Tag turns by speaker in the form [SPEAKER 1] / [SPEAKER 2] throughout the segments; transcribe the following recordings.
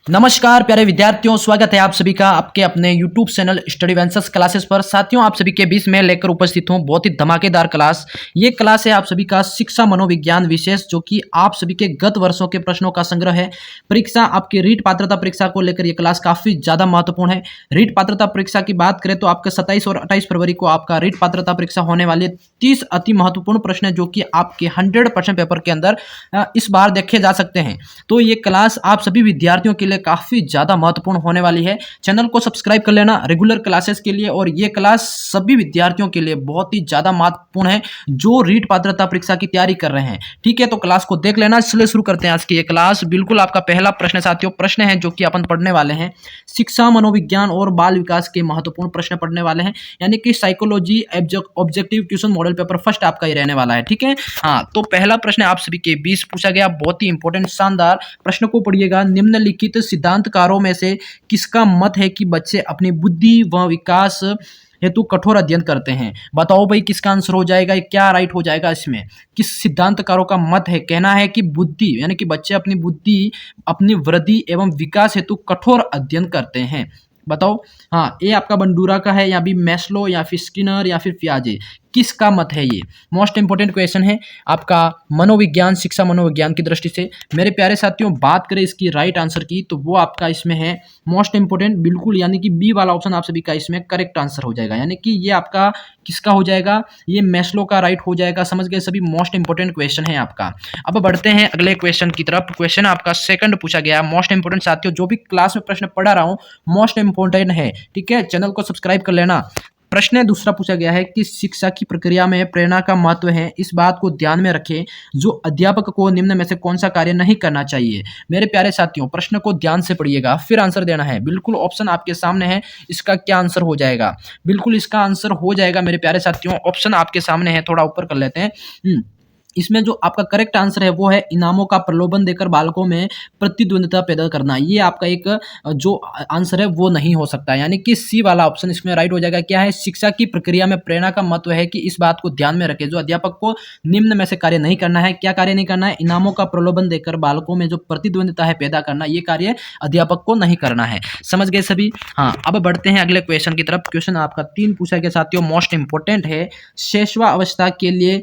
[SPEAKER 1] नमस्कार प्यारे विद्यार्थियों, स्वागत है आप सभी का आपके अपने YouTube channel study ventures classes पर। साथियों, आप सभी के बीच में लेकर उपस्थित हूं बहुत ही धमाकेदार क्लास। ये क्लास है आप सभी का शिक्षा मनोविज्ञान विशेष, जो कि आप सभी के गत वर्षों के प्रश्नों का संग्रह है। परीक्षा आपकी रीट पात्रता परीक्षा को लेकर ये क्लास काफी ज्यादा महत्वपूर्ण है। रीट पात्रता परीक्षा की बात करें तो आपका 27 और 28 फरवरी को आपका रीट पात्रता परीक्षा होने वाली है। 30 अति महत्वपूर्ण प्रश्न है जो कि आपके 100% पेपर के अंदर इस बार देखे जा सकते हैं। तो ये क्लास आप सभी विद्यार्थियों के लिए काफी ज्यादा महत्वपूर्ण होने वाली है। चैनल को सब्सक्राइब कर लेना रेगुलर क्लासेस के लिए, और ये क्लास सभी विद्यार्थियों के लिए बहुत ही ज्यादा महत्वपूर्ण है जो रीट पात्रता परीक्षा की तैयारी कर रहे हैं। ठीक है, तो क्लास को देख लेना। चलिए शुरू करते हैं आज की ये क्लास। बिल्कुल आपका पहला प्रश्न साथियों प्रश्न है जो कि अपन पढ़ने वाले हैं, शिक्षा मनोविज्ञान और बाल विकास के महत्वपूर्ण प्रश्न पढ़ने वाले हैं, यानी कि psychology objective question model paper first आपका ही रहने वाला है। ठीक है, हाँ, तो पहला प्रश्न आप सभी के बीच पूछा गया, बहुत ही इंपॉर्टेंट शानदार प्रश्न को पढ़िएगा। निम्नलिखित सिद्धांतकारों में से किसका मत है कि बच्चे अपनी बुद्धि व विकास हेतु कठोर अध्ययन करते हैं? बताओ भाई, किसका आंसर हो जाएगा, क्या राइट हो जाएगा इसमें? किस सिद्धांतकारों का मत है? कहना है कि बुद्धि, यानी कि बच्चे अपनी बुद्धि, अपनी वृद्धि एवं विकास हेतु कठोर अध्ययन करते हैं। बताओ, हाँ, ये आपका बंडूरा का है या भी मैस्लो या फिर स्किनर या फिर पियाजे, किसका मत है? ये मोस्ट इंपोर्टेंट क्वेश्चन है आपका मनोविज्ञान, शिक्षा मनोविज्ञान की दृष्टि से। मेरे प्यारे साथियों, बात करें इसकी राइट आंसर की तो वो आपका इसमें है मोस्ट इंपोर्टेंट, बिल्कुल, यानी कि बी वाला ऑप्शन आप सभी का इसमें करेक्ट आंसर हो जाएगा। यानी कि ये आपका किसका हो जाएगा? ये मैस्लो का राइट हो जाएगा। समझ गए सभी? मोस्ट इंपोर्टेंट क्वेश्चन है आपका। अब बढ़ते हैं अगले क्वेश्चन की तरफ। क्वेश्चन आपका सेकंड पूछा गया, मोस्ट इंपोर्टेंट साथियों, जो भी क्लास में प्रश्न पढ़ा रहा हूं मोस्ट इंपोर्टेंट है। ठीक है, चैनल को सब्सक्राइब कर लेना। प्रश्न दूसरा पूछा गया है कि शिक्षा की प्रक्रिया में प्रेरणा का महत्व है, इस बात को ध्यान में रखें जो अध्यापक को निम्न में से कौन सा कार्य नहीं करना चाहिए? मेरे प्यारे साथियों, प्रश्न को ध्यान से पढ़िएगा, फिर आंसर देना है। बिल्कुल ऑप्शन आपके सामने है, इसका क्या आंसर हो जाएगा? बिल्कुल इसका आंसर हो जाएगा मेरे प्यारे साथियों, ऑप्शन आपके सामने है, थोड़ा ऊपर कर लेते हैं। इसमें जो आपका करेक्ट आंसर है वो है इनामों का प्रलोभन देकर बालकों में प्रतिद्वंद्विता पैदा करना। ये आपका एक जो आंसर है वो नहीं हो सकता, यानी कि सी वाला ऑप्शन इसमें राइट हो जाएगा। क्या है? शिक्षा की प्रक्रिया में प्रेरणा का महत्व है कि इस बात को ध्यान में रखें जो अध्यापक को निम्न में से कार्य नहीं करना है। क्या कार्य नहीं करना है? इनामों का प्रलोभन देकर बालकों में जो प्रतिद्वंद्विता है पैदा करना, ये कार्य अध्यापक को नहीं करना है। समझ गए सभी? हाँ, अब बढ़ते हैं अगले क्वेश्चन की तरफ। क्वेश्चन आपका 3 पूछा गया साथियों, मोस्ट इंपोर्टेंट है। शैशवावस्था के लिए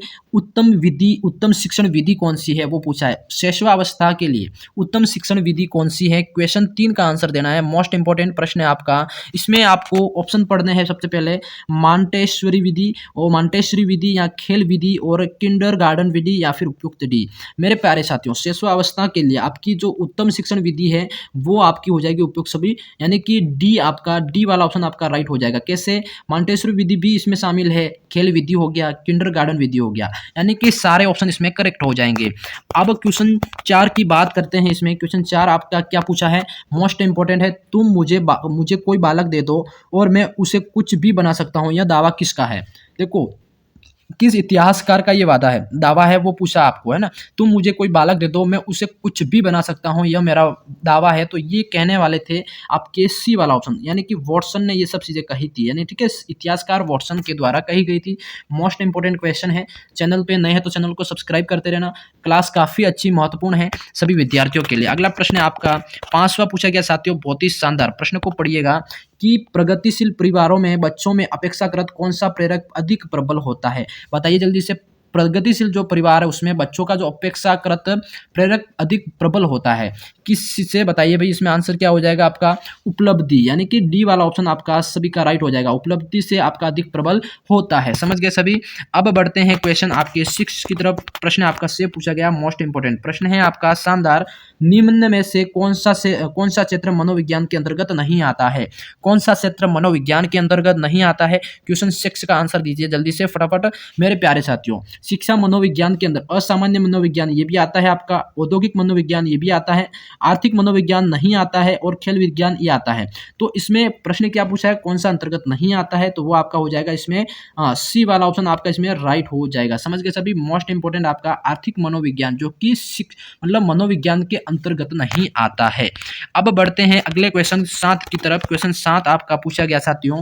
[SPEAKER 1] उत्तम शिक्षण विधि कौन सी है, वो पूछा है। शैशवावस्था के लिए उत्तम शिक्षण विधि कौन सी है? क्वेश्चन 3 का आंसर देना है। मोस्ट इंपोर्टेंट प्रश्न है आपका। इसमें आपको ऑप्शन पढ़ने हैं। सबसे पहले मांटेश्वरी विधि और मांटेश्वरी विधि या खेल विधि और किंडरगार्टन विधि या फिर उपयुक्त डी। मेरे प्यारे साथियों, शैशवावस्था के लिए आपकी जो उत्तम शिक्षण विधि है वो आपकी हो जाएगी उपयुक्त सभी, यानी कि डी, आपका डी वाला ऑप्शन आपका राइट हो जाएगा। कैसे? मांटेश्वरी विधि भी इसमें शामिल है, खेल विधि हो गया, किंडरगार्टन विधि हो गया, यानी कि सारे ऑप्शन इसमें करेक्ट हो जाएंगे। अब क्वेश्चन 4 की बात करते हैं। इसमें क्वेश्चन 4 आपका क्या पूछा है? मोस्ट इंपोर्टेंट है। तुम मुझे कोई बालक दे दो और मैं उसे कुछ भी बना सकता हूं, यह दावा किसका है? देखो, किस इतिहासकार का ये वादा है, दावा है, वो पूछा आपको, है ना। तुम मुझे कोई बालक दे दो, मैं उसे कुछ भी बना सकता हूँ, यह मेरा दावा है। तो ये कहने वाले थे आपके सी वाला ऑप्शन, यानी कि वॉटसन ने ये सब चीज़ें कही थी, यानी ठीक है, इतिहासकार वॉटसन के द्वारा कही गई थी। मोस्ट इंपोर्टेंट क्वेश्चन है। चैनल पे नए हैं तो चैनल को सब्सक्राइब करते रहना। क्लास काफ़ी अच्छी महत्वपूर्ण है सभी विद्यार्थियों के लिए। अगला प्रश्न है आपका 5वां पूछा गया साथियों, बहुत ही शानदार प्रश्न को पढ़िएगा कि प्रगतिशील परिवारों में बच्चों में अपेक्षाकृत कौन सा प्रेरक अधिक प्रबल होता है? बताइए जल्दी से। प्रगतिशील जो परिवार है उसमें बच्चों का जो अपेक्षाकृत प्रेरक अधिक प्रबल होता है, किससे? बताइए भाई, इसमें आंसर क्या हो जाएगा आपका? उपलब्धि, यानी कि डी वाला ऑप्शन आपका सभी का राइट हो जाएगा। उपलब्धि से आपका अधिक प्रबल होता है। समझ गए सभी? अब बढ़ते हैं क्वेश्चन आपके 6 की तरफ। प्रश्न आपका से पूछा गया, मोस्ट इंपोर्टेंट प्रश्न है आपका शानदार। निम्न में से कौन सा क्षेत्र मनोविज्ञान के अंतर्गत नहीं आता है? कौन सा क्षेत्र मनोविज्ञान के अंतर्गत नहीं आता है? क्वेश्चन 6 का आंसर दीजिए जल्दी से फटाफट मेरे प्यारे साथियों। शिक्षा मनोविज्ञान के अंदर असामान्य मनोविज्ञान ये भी आता है आपका, औद्योगिक मनोविज्ञान ये भी आता है, आर्थिक मनोविज्ञान नहीं आता है, और खेल विज्ञान ये आता है। तो इसमें प्रश्न क्या पूछा है? कौन सा अंतर्गत नहीं आता है? तो वो आपका हो जाएगा इसमें सी वाला ऑप्शन आपका इसमें राइट हो जाएगा। समझ गए सभी? मोस्ट इंपोर्टेंट आपका आर्थिक मनोविज्ञान, जो कि मतलब मनोविज्ञान के अंतर्गत नहीं आता है। अब बढ़ते हैं अगले क्वेश्चन 7 की तरफ। क्वेश्चन 7 आपका पूछा गया साथियों,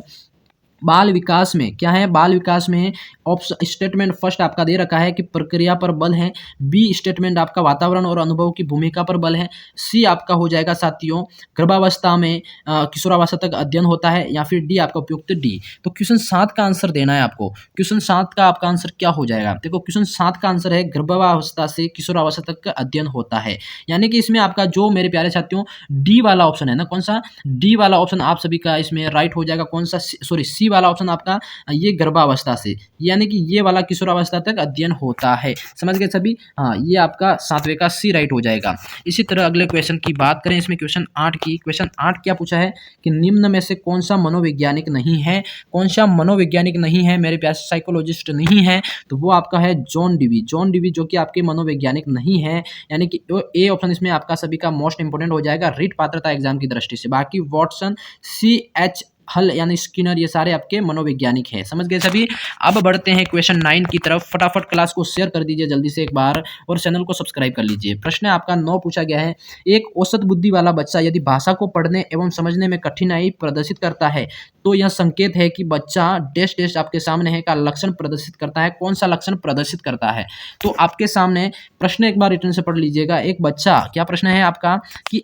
[SPEAKER 1] बाल विकास में क्या है, बाल विकास में ऑप्शन स्टेटमेंट फर्स्ट आपका दे रखा है कि प्रक्रिया पर बल है, बी स्टेटमेंट आपका वातावरण और अनुभव की भूमिका पर बल है, सी आपका हो जाएगा साथियों गर्भावस्था में किशोरावस्था तक अध्ययन होता है, या फिर डी आपका उपयुक्त डी। तो क्वेश्चन 7 का आंसर देना है आपको। क्वेश्चन 7 का आपका आंसर क्या हो जाएगा, देखो क्वेश्चन 7 का आंसर है गर्भावस्था से किशोरावस्था तक का अध्ययन होता है, यानी कि इसमें आपका जो मेरे प्यारे साथियों डी वाला ऑप्शन है ना, कौन सा डी वाला ऑप्शन आप सभी का इसमें राइट हो जाएगा। कौन सा, सॉरी सी वाला ऑप्शन आपका ये गर्भावस्था से, यानी कि ये वाला किशोरावस्था तक अध्ययन होता है। समझ गए सभी, हाँ ये आपका 7वें का सी राइट हो जाएगा। इसी तरह अगले क्वेश्चन की बात करें, इसमें क्वेश्चन 8 की, क्वेश्चन 8 क्या पूछा है कि निम्न में से कौन सा मनोवैज्ञानिक नहीं है, कौन सा मनोवैज्ञानिक नहीं है मेरे प्यारे साइकोलॉजिस्ट नहीं है, तो वो आपका है जॉन डीवी। जॉन डीवी जो कि आपके मनोवैज्ञानिक नहीं है, यानी कि ए ऑप्शन इसमें आपका सभी का मोस्ट इंपोर्टेंट हो जाएगा रीट पात्रता एग्जाम की दृष्टि से। बाकी वॉटसन, सी एच हल यानी स्किनर, ये सारे आपके मनोवैज्ञानिक हैं। समझ गए सभी। अब बढ़ते हैं क्वेश्चन 9 की तरफ। फटाफट क्लास को शेयर कर दीजिए जल्दी से एक बार और चैनल को सब्सक्राइब कर लीजिए। प्रश्न आपका 9 पूछा गया है, एक औसत बुद्धि वाला बच्चा यदि भाषा को पढ़ने एवं समझने में कठिनाई प्रदर्शित करता है तो यह संकेत है कि बच्चा डैश डैश आपके सामने है का लक्षण प्रदर्शित करता है। कौन सा लक्षण प्रदर्शित करता है, तो आपके सामने प्रश्न एक बार रिटर्न से पढ़ लीजिएगा। एक बच्चा, क्या प्रश्न है आपका कि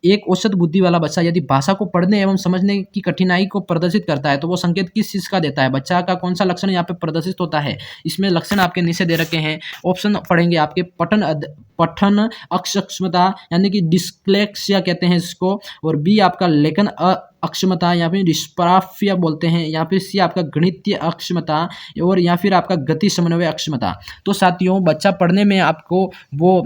[SPEAKER 1] एक औसत बुद्धि वाला बच्चा यदि भाषा को पढ़ने एवं समझने की कठिनाई को प्रदर्शित करता है तो वो संकेत किस चीज का देता है, बच्चा का कौन सा लक्षण यहाँ पे प्रदर्शित होता है। इसमें लक्षण आपके नीचे दे रखे हैं, ऑप्शन पढ़ेंगे आपके पठन अक्षमता यानी कि डिस्लेक्सिया कहते हैं इसको, और बी आपका लेखन अक्षमता या फिर डिस्प्राफिया बोलते हैं, या फिर सी आपका गणितीय अक्षमता, और या फिर आपका गति समन्वय अक्षमता। तो साथियों बच्चा पढ़ने में आपको वो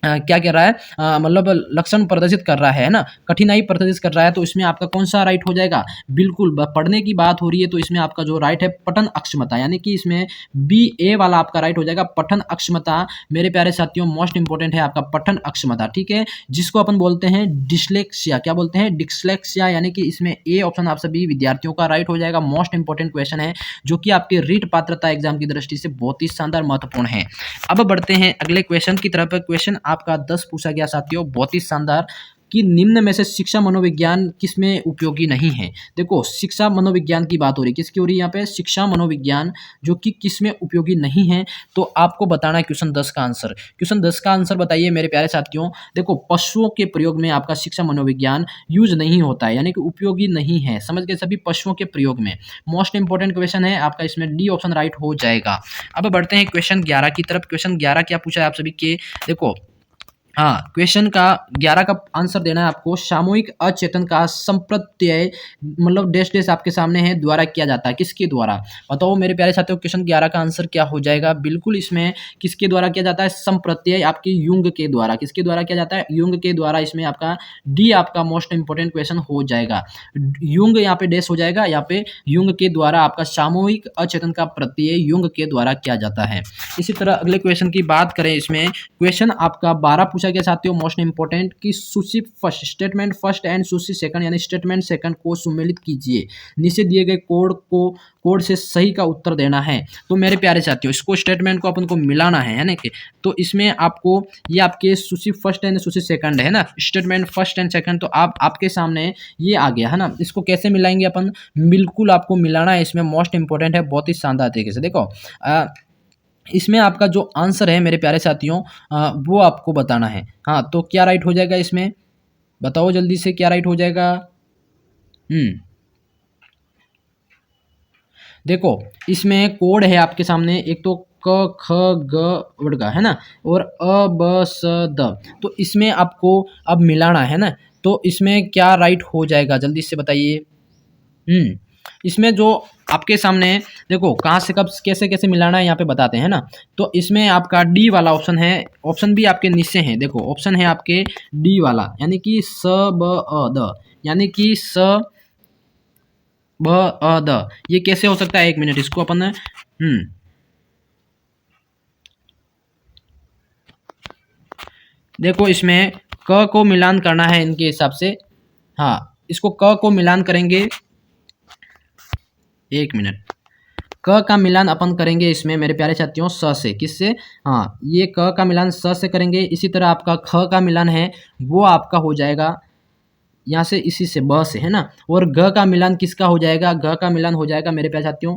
[SPEAKER 1] क्या कह रहा है, मतलब लक्षण प्रदर्शित कर रहा है ना, कठिनाई प्रदर्शित कर रहा है, तो इसमें आपका कौन सा राइट हो जाएगा। बिल्कुल पढ़ने की बात हो रही है तो इसमें आपका जो राइट है पठन अक्षमता, यानी कि इसमें बी ए वाला आपका राइट हो जाएगा। पठन अक्षमता मेरे प्यारे साथियों मोस्ट इंपोर्टेंट है आपका पठन अक्षमता, ठीक है, जिसको अपन बोलते हैं डिस्लेक्सिया। क्या बोलते हैं, डिस्लेक्सिया, यानी कि इसमें ए ऑप्शन आप सभी विद्यार्थियों का राइट हो जाएगा। मोस्ट इंपोर्टेंट क्वेश्चन है जो कि आपके रीट पात्रता एग्जाम की दृष्टि से बहुत ही शानदार महत्वपूर्ण है। अब बढ़ते हैं अगले क्वेश्चन की तरफ। क्वेश्चन आपका 10 पूछा गया साथियों, बहुत ही शानदार, कि निम्न में से शिक्षा मनोविज्ञान किसमें उपयोगी नहीं है। देखो शिक्षा मनोविज्ञान की बात हो रही है, किसकी हो रही है यहाँ पे, शिक्षा मनोविज्ञान जो कि किसमें उपयोगी नहीं है, तो आपको बताना है क्वेश्चन 10 का आंसर। क्वेश्चन 10 का आंसर बताइए मेरे प्यारे साथियों। देखो पशुओं के प्रयोग में आपका शिक्षा मनोविज्ञान यूज नहीं होता है, यानी कि उपयोगी नहीं है। समझ गए सभी, पशुओं के प्रयोग में मोस्ट इंपोर्टेंट क्वेश्चन है आपका, इसमें डी ऑप्शन राइट हो जाएगा। अब बढ़ते हैं क्वेश्चन 11 की तरफ। क्वेश्चन 11 क्या पूछा है आप सभी के, देखो हाँ क्वेश्चन का 11 का आंसर देना है आपको। सामूहिक अचेतन का संप्रत्यय मतलब डैश डैश आपके सामने है द्वारा किया जाता है, किसके द्वारा, बताओ मेरे प्यारे साथियों। क्वेश्चन 11 का आंसर क्या हो जाएगा, बिल्कुल इसमें किसके द्वारा किया जाता है, संप्रत्यय आपके युंग के द्वारा। किसके द्वारा किया जाता है, युंग के द्वारा। इसमें आपका डी आपका मोस्ट इंपोर्टेंट क्वेश्चन हो जाएगा। युंग यहाँ पे डैश हो जाएगा, यहाँ पे युंग के द्वारा आपका सामूहिक अचेतन का प्रत्यय युंग के द्वारा किया जाता है। इसी तरह अगले क्वेश्चन की बात करें, इसमें क्वेश्चन आपका 12 पूछा गया साथियों, मोस्ट इंपोर्टेंट, कि सूची फर्स्ट स्टेटमेंट फर्स्ट एंड सूची सेकंड यानी स्टेटमेंट सेकंड को सम्मिलित कीजिए, नीचे दिए गए कोड से सही का उत्तर देना है। तो मेरे प्यारे साथियों इसको स्टेटमेंट को अपन को मिलाना है ना कि, तो इसमें आपको ये आपके सूची फर्स्ट एंड सूची सेकंड है ना, स्टेटमेंट फर्स्ट एंड सेकंड, तो आपके सामने ये आ गया है ना। इसको कैसे मिलाएंगे अपन, बिल्कुल आपको मिलाना है, इसमें मोस्ट इंपोर्टेंट है, बहुत ही शानदार तरीके से। देखो इसमें आपका जो आंसर है मेरे प्यारे साथियों वो आपको बताना है। हाँ तो क्या राइट हो जाएगा इसमें, बताओ जल्दी से क्या राइट हो जाएगा। देखो इसमें कोड है आपके सामने, एक तो क ख ग वर्ड का है ना, और अ ब स द, तो इसमें आपको अब मिलाना है ना, तो इसमें क्या राइट हो जाएगा जल्दी से बताइए। इसमें जो आपके सामने देखो कहाँ से कब कैसे कैसे मिलाना है यहाँ पे बताते हैं ना। तो इसमें आपका डी वाला ऑप्शन है, ऑप्शन भी आपके नीचे हैं, देखो ऑप्शन है आपके डी वाला, यानी कि स ब अ द, यानी कि स ब अ द, ये कैसे हो सकता है, एक मिनट इसको अपन देखो इसमें क को मिलान करना है इनके हिसाब से। हाँ इसको क को मिलान करेंगे, एक मिनट, क का मिलान अपन करेंगे इसमें मेरे प्यारे साथियों स से, किससे, हाँ ये क का मिलान स से करेंगे। इसी तरह आपका ख का मिलान है वो आपका हो जाएगा यहाँ से इसी से ब से, है ना। और ग का मिलान किसका हो जाएगा, ग का मिलान हो जाएगा मेरे प्यारे साथियों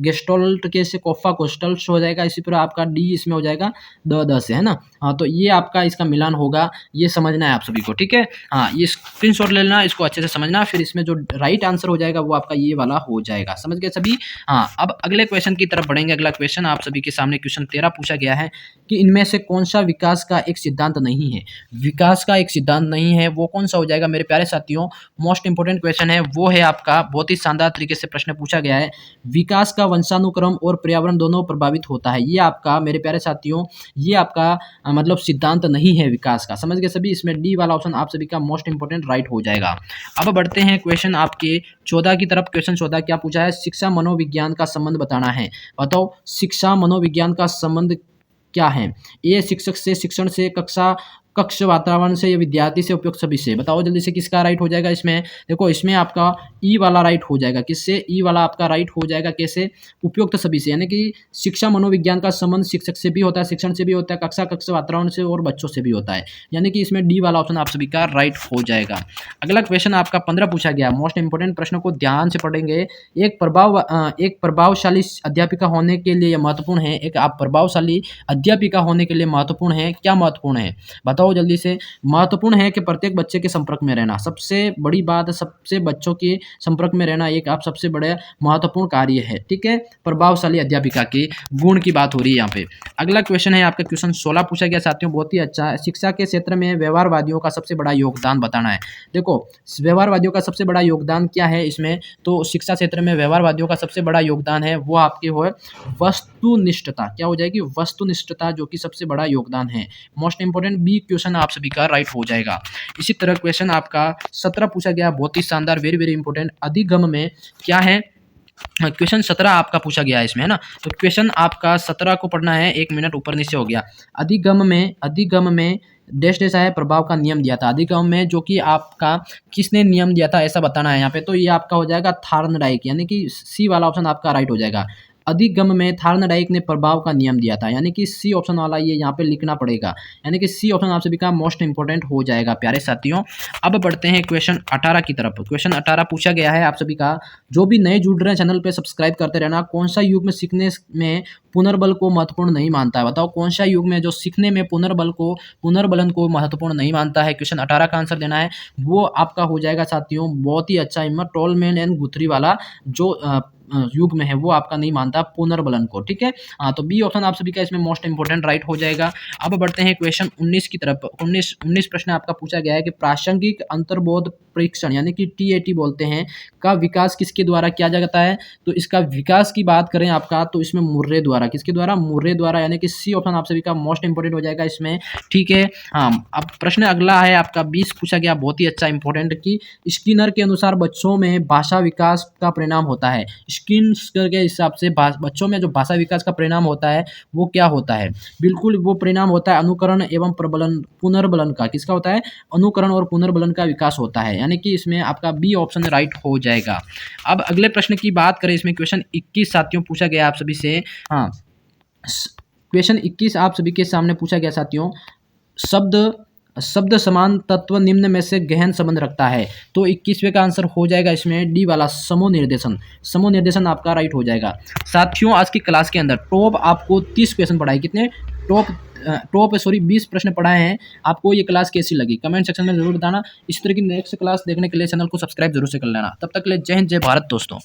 [SPEAKER 1] गेस्टोल्ट के से कोफा कोस्टल्स हो जाएगा। इसी तरह आपका डी इसमें हो जाएगा द से, है ना। हाँ, तो ये आपका इसका मिलान होगा, ये समझना है आप सभी को, ठीक है। हाँ, ये स्क्रीनशॉट ले लेना, इसको अच्छे से समझना, फिर इसमें जो राइट आंसर हो जाएगा वो आपका ये वाला हो जाएगा। समझ गए सभी। हाँ, अब अगले क्वेश्चन की तरफ बढ़ेंगे। अगला क्वेश्चन आप सभी के सामने क्वेश्चन 13 पूछा गया है कि इनमें से कौन सा विकास का एक सिद्धांत नहीं है। विकास का एक सिद्धांत नहीं है, वो कौन सा हो जाएगा मेरे प्यारे साथियों। मोस्ट इंपोर्टेंट क्वेश्चन है, वो है आपका, बहुत ही शानदार तरीके से प्रश्न पूछा गया है। विकास का वंशानुक्रम और पर्यावरण दोनों प्रभावित होता है। ये आपका मेरे प्यारे साथियों, ये आपका मतलब सिद्धांत नहीं है विकास का। समझ गए सभी। इसमें डी वाला ऑप्शन आप सभी का मोस्ट इंपोर्टेंट राइट हो जाएगा। अब बढ़ते हैं क्वेश्चन आपके 14 की तरफ। क्वेश्चन 14 क्या पूछा है, शिक्षा मनोविज्ञान का संबंध बताना है। बताओ शिक्षा मनोविज्ञान का संबंध क्या है। ए शिक्षक से, शिक्षण से, कक्ष वातावरण से, या विद्यार्थी से, उपयुक्त सभी से। बताओ जल्दी से किसका राइट हो जाएगा इसमें। देखो इसमें आपका ई वाला राइट हो जाएगा। किससे, ई वाला आपका राइट हो जाएगा। कैसे, उपयुक्त सभी से, यानी कि शिक्षा मनोविज्ञान का संबंध शिक्षक से भी होता है, शिक्षण से भी होता है, कक्ष वातावरण से और बच्चों से भी होता है। यानी कि इसमें डी वाला ऑप्शन आप सभी का राइट हो जाएगा। अगला क्वेश्चन आपका 15 पूछा गया। मोस्ट इंपोर्टेंट प्रश्न को ध्यान से पढ़ेंगे। एक प्रभावशाली अध्यापिका होने के लिए महत्वपूर्ण है। एक आप प्रभावशाली अध्यापिका होने के लिए महत्वपूर्ण है। क्या महत्वपूर्ण है बताओ जल्दी से। महत्वपूर्ण है कि प्रत्येक बच्चे के संपर्क में रहना, सबसे बड़ी बात, सबसे बच्चों के संपर्क में रहना एक आप सबसे बड़े महत्वपूर्ण कार्य है, ठीक है। प्रभावशाली अध्यापिका के गुण की बात हो रही है यहाँ पे। अगला क्वेश्चन है आपका क्वेश्चन 16 पूछा गया साथियों, बहुत ही अच्छा है। शिक्षा के क्षेत्र में व्यवहारवादियों का सबसे बड़ा योगदान बताना है। देखो व्यवहारवादियों का सबसे बड़ा योगदान क्या है इसमें, तो शिक्षा क्षेत्र में व्यवहारवादियों का सबसे बड़ा योगदान है वो आपके हो वस्तुनिष्ठता। क्या हो जाएगी, वस्तुनिष्ठता, जो कि सबसे बड़ा योगदान है। मोस्ट इंपोर्टेंट बी क्वेश्चन आप सभी का राइट हो जाएगा। इसी तरह क्वेश्चन आपका 17 पूछा गया, बहुत ही शानदार, वेरी वेरी इंपोर्टेंट। अधिगम में क्या है, क्वेश्चन 17 आपका पूछा गया है इसमें, है ना। तो क्वेश्चन आपका 17 को पढ़ना है, 1 मिनट ऊपर नीचे हो गया। अधिगम में डैश है, प्रभाव का नियम दिया था। अधिगम में जो कि आपका किसने नियम दिया था ऐसा बताना है यहाँ पे। तो ये आपका हो जाएगा थार्नडाइक, यानी कि सी वाला ऑप्शन आपका राइट हो जाएगा। अधिगम में थार्नडाइक ने प्रभाव का नियम दिया था, यानी कि सी ऑप्शन वाला ये यहाँ पे लिखना पड़ेगा, यानी कि सी ऑप्शन आप सभी का मोस्ट इंपोर्टेंट हो जाएगा प्यारे साथियों। अब बढ़ते हैं क्वेश्चन 18 की तरफ। क्वेश्चन 18 पूछा गया है आप सभी का, जो भी नए जुड़ रहे हैं चैनल पे सब्सक्राइब करते रहना। कौन सा युग में सीखने में पुनर्बल को महत्वपूर्ण नहीं मानता है। बताओ कौन सा युग में जो सीखने में पुनर्बलन को महत्वपूर्ण नहीं मानता है। क्वेश्चन 18 का आंसर देना है, वो आपका हो जाएगा साथियों, बहुत ही अच्छा टोलमैन एंड गुथरी वाला जो युग में है वो आपका नहीं मानता पुनर्बलन को, ठीक है। हाँ, तो बी ऑप्शन आप सभी का इसमें मोस्ट इंपोर्टेंट राइट हो जाएगा। अब बढ़ते हैं क्वेश्चन 19 की तरफ। 19 प्रश्न आपका पूछा गया है कि प्रासंगिक अंतर्बोध परीक्षण, यानी कि TAT बोलते हैं, का विकास किसके द्वारा किया जाता है। तो इसका विकास की बात करें आपका, तो इसमें मुर्रे द्वारा, किसके द्वारा, मुर्रे द्वारा, यानी कि सी ऑप्शन आप सभी का मोस्ट इंपोर्टेंट हो जाएगा इसमें, ठीक है। हाँ, अब प्रश्न अगला है आपका 20 पूछा गया, बहुत ही अच्छा इंपॉर्टेंट, कि स्किनर के अनुसार बच्चों में भाषा विकास का परिणाम होता है। स्किनर के हिसाब से बच्चों में जो भाषा विकास का परिणाम होता है वो क्या होता है। बिल्कुल वो परिणाम होता है अनुकरण एवं पुनर्बलन का। किसका होता है, अनुकरण और पुनर्बलन का विकास होता है, यानी कि इसमें आपका बी ऑप्शन राइट हो जाएगा। अब अगले प्रश्न की बात करें, इसमें क्वेश्चन 21 साथियों पूछा गया आप सभी से। हाँ, क्वेश्चन 21 आप सभी के सामने पूछा गया साथियों, शब्द समान तत्व निम्न में से गहन संबंध रखता है। तो 21वें का आंसर हो जाएगा इसमें डी वाला, समोनिर्देशन आपका राइट हो जाएगा। साथियों आज की क्लास के अंदर टॉप आपको 30 क्वेश्चन पढ़ाए, कितने टॉप 20 प्रश्न पढ़ाए हैं। आपको ये क्लास कैसी लगी कमेंट सेक्शन में जरूर बताना। इस तरह की नेक्स्ट क्लास देखने के लिए चैनल को सब्सक्राइब जरूर से कर लेना। तब तक के लिए जय हिंद, जय भारत दोस्तों।